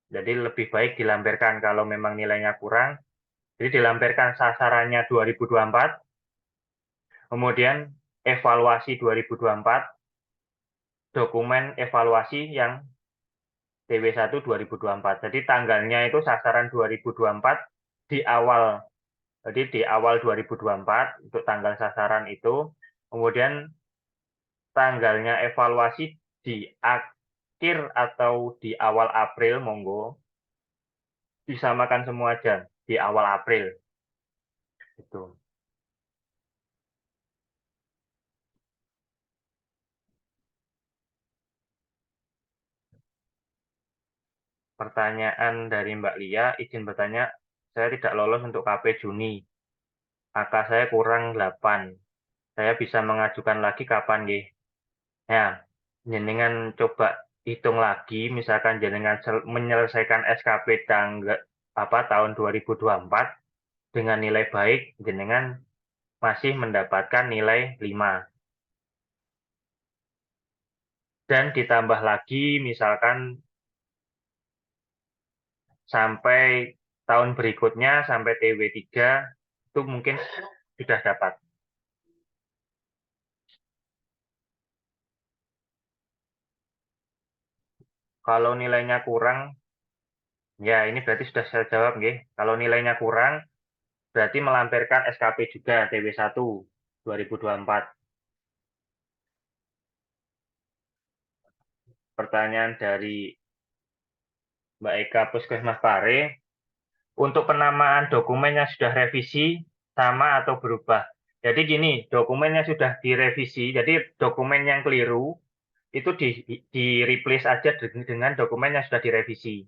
Jadi lebih baik dilampirkan kalau memang nilainya kurang. Jadi dilampirkan sasarannya 2024, kemudian evaluasi 2024, dokumen evaluasi yang TW1 2024. Jadi tanggalnya itu sasaran 2024 di awal. Jadi di awal 2024 untuk tanggal sasaran itu, kemudian tanggalnya evaluasi di akhir atau di awal April, monggo disamakan semua aja di awal April. Itu. Pertanyaan dari Mbak Lia, izin bertanya, saya tidak lolos untuk KP Juni. Angka saya kurang 8. Saya bisa mengajukan lagi kapan, nggih? Ya, jenengan coba hitung lagi, misalkan jenengan menyelesaikan SKP tahun 2024 dengan nilai baik, jenengan masih mendapatkan nilai 5. Dan ditambah lagi misalkan sampai tahun berikutnya, sampai TW3, itu mungkin sudah dapat. Kalau nilainya kurang, ya ini berarti sudah saya jawab, nggih. Kalau nilainya kurang, berarti melampirkan SKP juga TW1 2024. pertanyaan dari Mbak Eka Puskesmas Pare. Untuk penamaan dokumen yang sudah revisi sama atau berubah. Jadi gini, dokumennya sudah direvisi, jadi dokumen yang keliru itu di replace aja dengan dokumen yang sudah direvisi.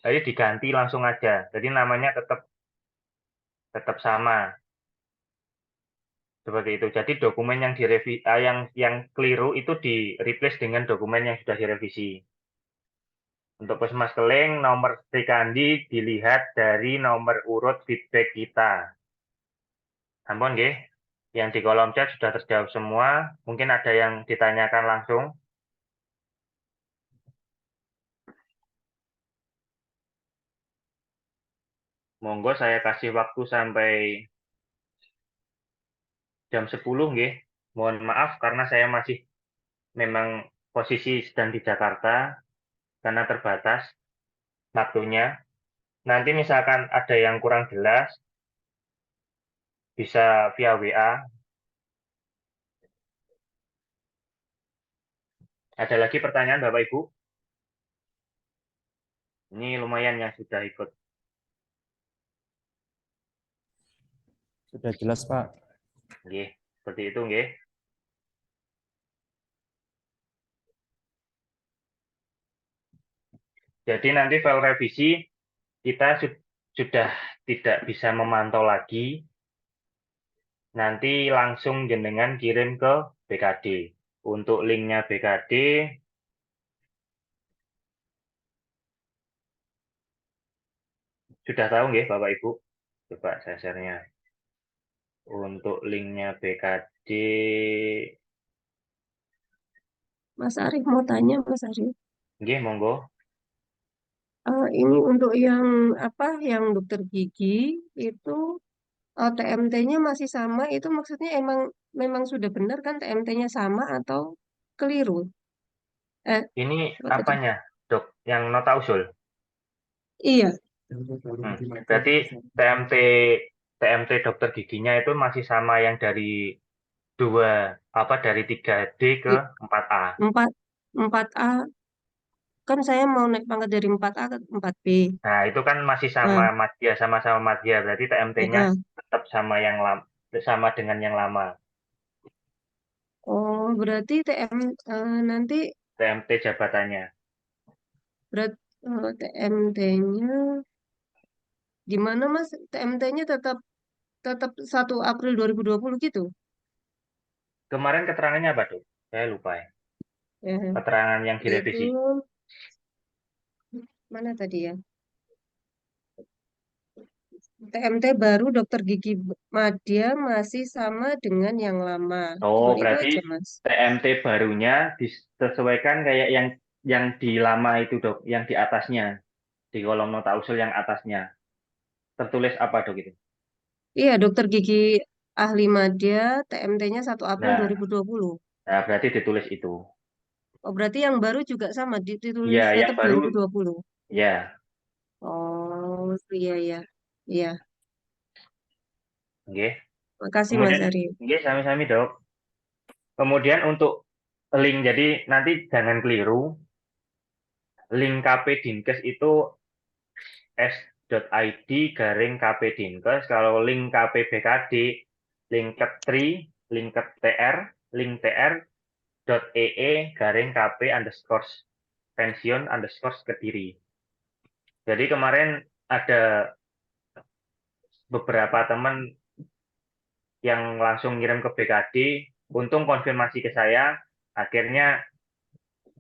Jadi diganti langsung aja. Jadi namanya tetap tetap sama seperti itu. Jadi dokumen yang yang keliru itu di replace dengan dokumen yang sudah direvisi. Untuk Puskesmas Keling, nomor Srikandi dilihat dari nomor urut feedback kita. Ampun, nggih. Yang di kolom chat sudah terjawab semua. Mungkin ada yang ditanyakan langsung. Monggo saya kasih waktu sampai jam 10, nggih. Mohon maaf karena saya masih memang posisi sedang di Jakarta karena terbatas waktunya. Nanti misalkan ada yang kurang jelas, bisa via WA. Ada lagi pertanyaan Bapak Ibu? Ini lumayan yang sudah ikut. Sudah jelas, Pak. Nggih, seperti itu, nggih. Jadi nanti file revisi kita sudah tidak bisa memantau lagi. Nanti langsung jenengan kirim ke BKD. Untuk linknya BKD, sudah tahu nggih Bapak Ibu? Coba saya share-nya. Untuk linknya BKD, Mas Arief mau tanya, Mas Arief. nggih monggo. Ini untuk yang apa, yang dokter gigi itu TMT-nya masih sama, itu maksudnya memang sudah benar kan TMT-nya sama atau keliru? Ini Apa tadi? apanya, Dok? Yang nota usul? Iya. Berarti TMT TMT dokter giginya itu masih sama yang dari dari 3D ke 4A. 4A kan saya mau naik pangkat dari 4A ke 4B. Nah, itu kan masih sama Nah, madya, sama-sama madya. Berarti TMT-nya heeh. tetap sama dengan yang lama. Oh, berarti nanti TMT jabatannya. TMT-nya gimana Mas? TMT-nya tetap tetap 1 April 2020 gitu? Kemarin keterangannya apa, Dok? Saya lupa ya. Eh, Keterangan yang itu direvisi. mana tadi ya? TMT baru dokter gigi Madya masih sama dengan yang lama. Oh, Cuman itu berarti aja, Mas. TMT barunya disesuaikan kayak yang di lama itu, Dok, yang di atasnya, di kolom nota usul yang atasnya. Tertulis apa, Dok, itu? Iya, dokter gigi ahli Madya TMT-nya 1 April Nah, 2020. berarti ditulis itu. Oh, berarti yang baru juga sama Iya, ditulis yang tetap baru 2020. ya. Oh, iya iya. Iya. Nggih. Makasih Mas Kemudian Arief. nggih sami-sami, Dok. Kemudian untuk link, jadi nanti jangan keliru, link KP Dinkes itu s.id garing KP Dinkes. Kalau link KP BKD, link ke3, link ke TR, link tr.ee garing KP underscore pensiun underscore Kediri. Jadi kemarin ada beberapa teman yang langsung ngirim ke BKD, untung konfirmasi ke saya, akhirnya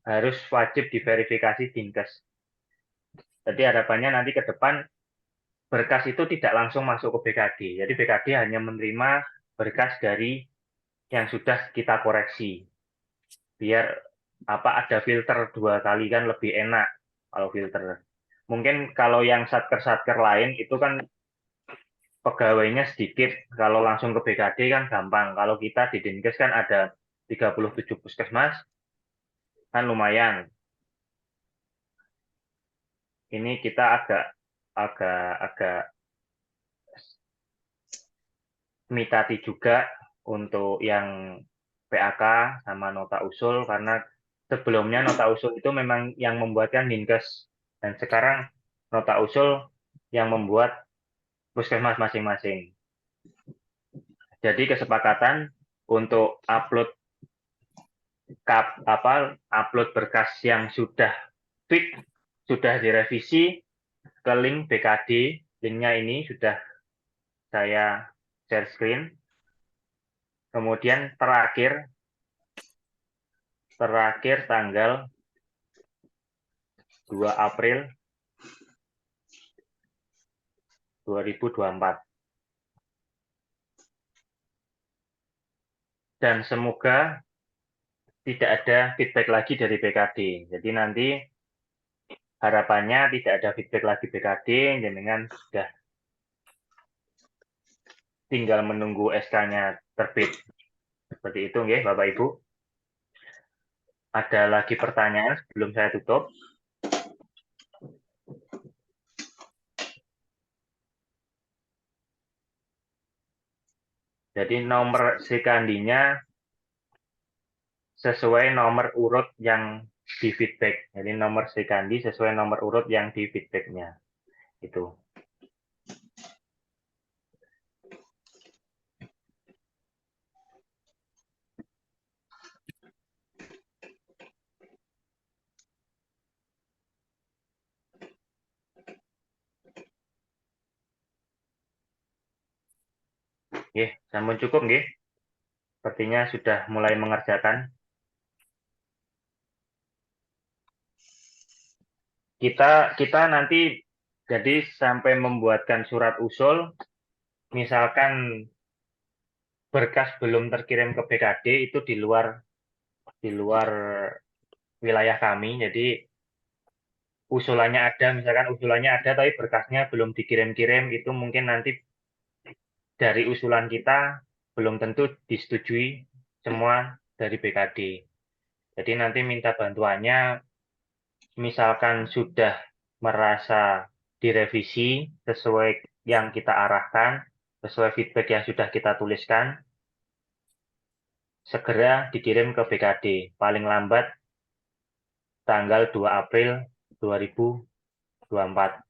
harus wajib diverifikasi Dinkes. Jadi harapannya nanti ke depan berkas itu tidak langsung masuk ke BKD. Jadi BKD hanya menerima berkas dari yang sudah kita koreksi. Biar ada filter 2 kali kan lebih enak kalau filter. Mungkin kalau yang satker-satker lain itu kan pegawainya sedikit, kalau langsung ke BKD kan gampang. Kalau kita di Dinkes kan ada 37 puskesmas, kan lumayan. Ini kita agak agak agak mitati juga untuk yang PAK sama nota usul karena sebelumnya nota usul itu memang yang membuatkan Dinkes, dan sekarang nota usul yang membuat puskesmas masing-masing. Jadi kesepakatan untuk upload upload berkas yang sudah fix, sudah direvisi ke link BKD. Linknya ini sudah saya share screen. Kemudian terakhir tanggal 2 April 2024. Dan semoga tidak ada feedback lagi dari BKD. Jadi nanti harapannya tidak ada feedback lagi BKD, dengan sudah tinggal menunggu SK-nya terbit. Seperti itu nggih, Bapak Ibu. Ada lagi pertanyaan sebelum saya tutup? Jadi nomor sekandinya sesuai nomor urut yang di feedback. Jadi nomor sekandi sesuai nomor urut yang di feedbacknya. Itu. Nggih, sampun cukup nggih. Sepertinya sudah mulai mengerjakan. Kita nanti jadi sampai membuatkan surat usul, misalkan berkas belum terkirim ke BKD itu di luar wilayah kami. Jadi usulannya ada tapi berkasnya belum dikirim-kirim, itu mungkin nanti dari usulan kita belum tentu disetujui semua dari BKD. Jadi nanti minta bantuannya, misalkan sudah merasa direvisi sesuai yang kita arahkan, sesuai feedback yang sudah kita tuliskan, segera dikirim ke BKD, paling lambat tanggal 2 April 2024.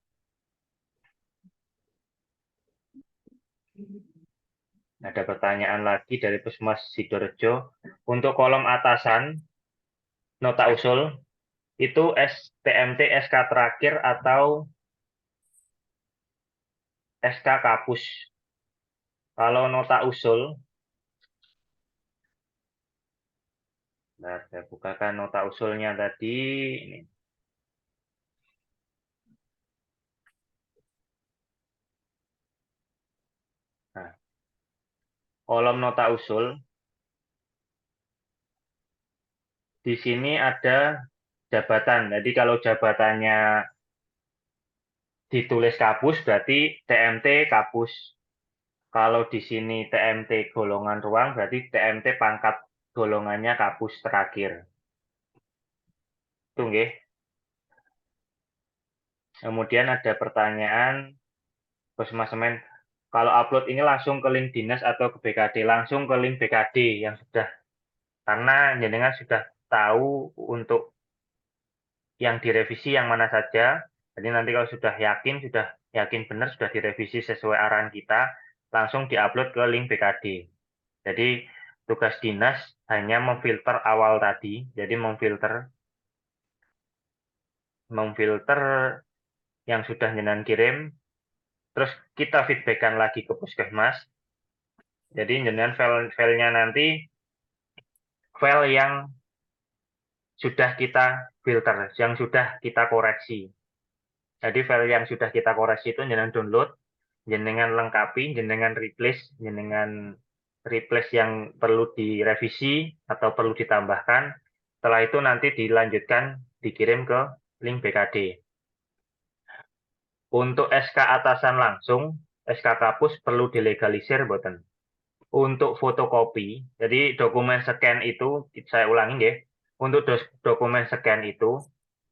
Ada pertanyaan lagi dari Puskesmas Sidorejo. Untuk kolom atasan, nota usul, itu TMT SK terakhir atau SK kapus? Kalau nota usul, nah, saya bukakan nota usulnya tadi. Ini. Nah, kolom nota usul, di sini ada jabatan. Jadi kalau jabatannya ditulis kapus, berarti TMT kapus. Kalau di sini TMT golongan ruang, berarti TMT pangkat golongannya kapus terakhir. Itu nggih. Kemudian ada pertanyaan, Puskesmas Semen, kalau upload ini langsung ke link dinas atau ke BKD? Langsung ke link BKD yang sudah, karena jenengan sudah tahu untuk yang direvisi yang mana saja. Jadi nanti kalau sudah yakin benar sudah direvisi sesuai arahan kita, langsung diupload ke link BKD. Jadi tugas dinas hanya memfilter awal tadi, jadi memfilter yang sudah jenengan kirim, terus kita feedbackkan lagi ke puskesmas. Jadi jenengan filenya nanti file yang sudah kita filter, yang sudah kita koreksi. Jadi file yang sudah kita koreksi itu jenengan download, jenengan lengkapi, jenengan replace yang perlu direvisi atau perlu ditambahkan. Setelah itu nanti dilanjutkan dikirim ke link BKD. Untuk SK atasan langsung, SK kapus perlu dilegalisir boten. Untuk fotokopi, jadi dokumen scan itu, saya ulangi ya, untuk dokumen scan itu,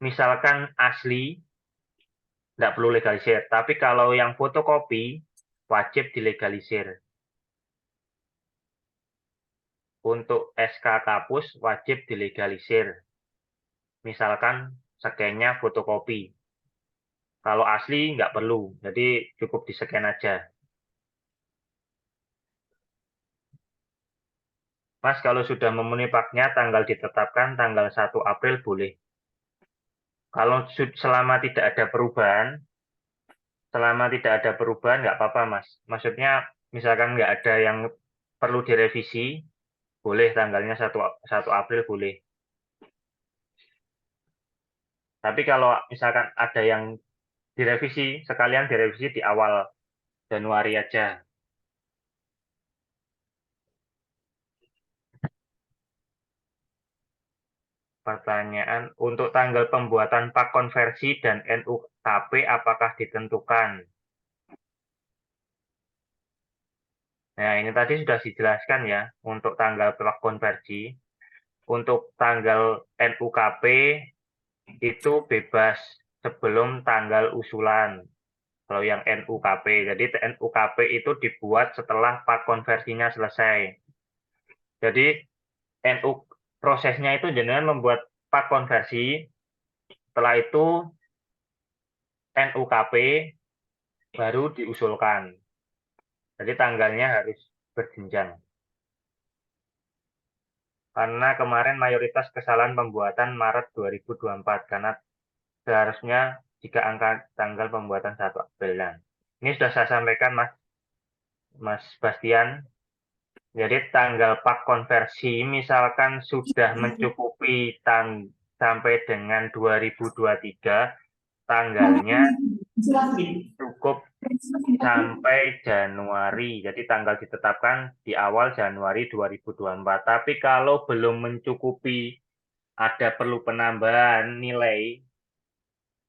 misalkan asli, tidak perlu legalisir. Tapi kalau yang fotokopi, wajib dilegalisir. Untuk SK kapus, wajib dilegalisir. misalkan scan-nya fotokopi. Kalau asli nggak perlu, jadi cukup di-scan aja. Mas, kalau sudah memenuhi paknya, tanggal ditetapkan tanggal 1 April boleh. Kalau selama tidak ada perubahan, nggak apa-apa, Mas. Maksudnya, misalkan nggak ada yang perlu direvisi, boleh tanggalnya 1 April boleh. Tapi kalau misalkan ada yang direvisi, sekalian direvisi di awal Januari aja. Pertanyaan, untuk tanggal pembuatan pak konversi dan NUKP apakah ditentukan? Nah, ini tadi sudah dijelaskan ya, untuk tanggal pak konversi. Untuk tanggal NUKP itu bebas sebelum tanggal usulan. Kalau yang NUKP, jadi NUKP itu dibuat setelah pak konversinya selesai. Jadi prosesnya itu jenengan membuat pak konversi, setelah itu NUKP baru diusulkan. Jadi tanggalnya harus berjenjang. Karena kemarin mayoritas kesalahan pembuatan Maret 2024 karena seharusnya jika angka tanggal pembuatan 1 April. Ini sudah saya sampaikan Mas Bastian. Jadi tanggal pak konversi misalkan sudah mencukupi sampai dengan 2023, tanggalnya cukup sampai Januari. Jadi tanggal ditetapkan di awal Januari 2024. Tapi kalau belum mencukupi, ada perlu penambahan nilai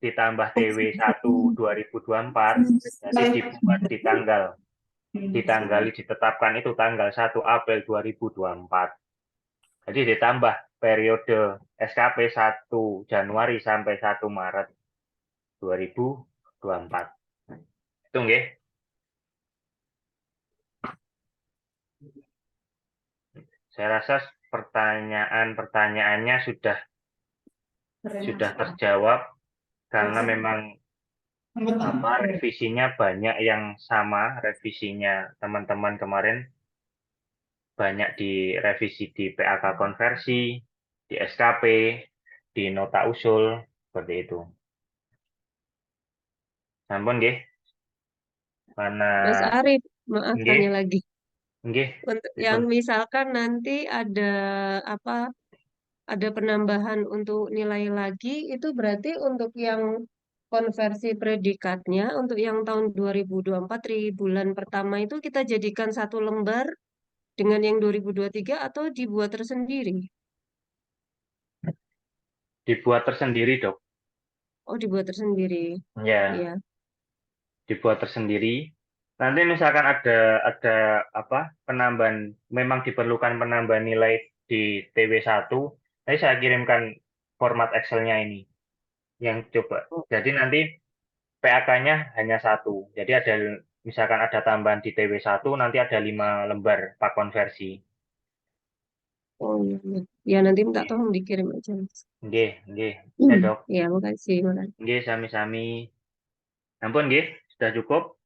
ditambah TW1 2024, jadi dibuat ditetapkan itu tanggal 1 April 2024. Jadi ditambah periode SKP 1 Januari sampai 1 Maret 2024. Itu nggih. Saya rasa pertanyaan-pertanyaannya sudah terjawab karena memang revisinya banyak yang sama, revisinya teman-teman kemarin banyak direvisi di PAK konversi, di SKP, di nota usul, seperti itu. Sampun nggih. Mana Mas Arif, maaf nggih, tanya lagi. nggih. Untuk Dipun. yang misalkan nanti ada penambahan untuk nilai lagi, itu berarti untuk yang konversi predikatnya untuk yang tahun 2024 di bulan pertama itu kita jadikan satu lembar dengan yang 2023 atau dibuat tersendiri? Dibuat tersendiri, Dok. Oh, dibuat tersendiri. Ya, Iya. dibuat tersendiri. Nanti misalkan ada penambahan, memang diperlukan penambahan nilai di TW1, nanti saya kirimkan format Excel-nya ini yang coba. Oh, Jadi nanti PAK-nya hanya satu. Jadi misalkan ada tambahan di TW1, nanti ada 5 lembar pak konversi. oh iya, iya. Ya nanti minta tolong dikirim aja, Mas. Nggih, nggih. Ya, Dok. Ya, makasih, makasih. Nggih, sami-sami. Ampun, nggih, sudah cukup.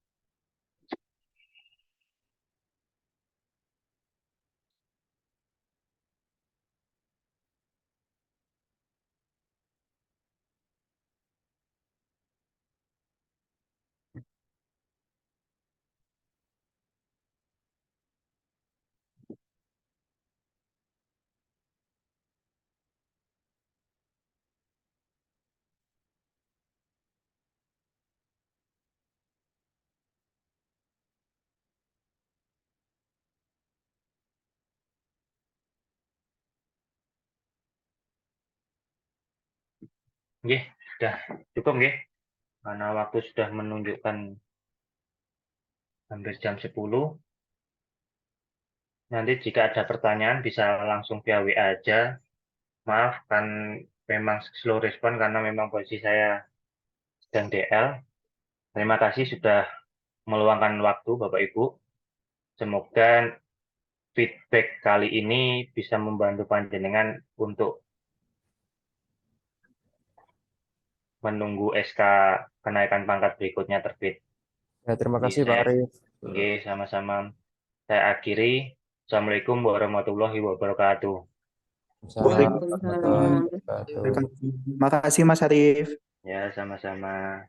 Nggih, sudah cukup, nggih. Karena waktu sudah menunjukkan hampir jam 10. Nanti jika ada pertanyaan bisa langsung via WA aja. Maaf, kan memang slow respon karena memang posisi saya sedang DL. Terima kasih sudah meluangkan waktu, Bapak Ibu. Semoga feedback kali ini bisa membantu panjenengan untuk menunggu SK kenaikan pangkat berikutnya terbit. Ya, terima Jadi kasih Pak saya, Arif. oke, sama-sama. Saya akhiri. Assalamualaikum warahmatullahi wabarakatuh. Waalaikumsalam warahmatullahi Waalaikumsalam. wabarakatuh. Terima kasih Mas Arif. Ya, sama-sama.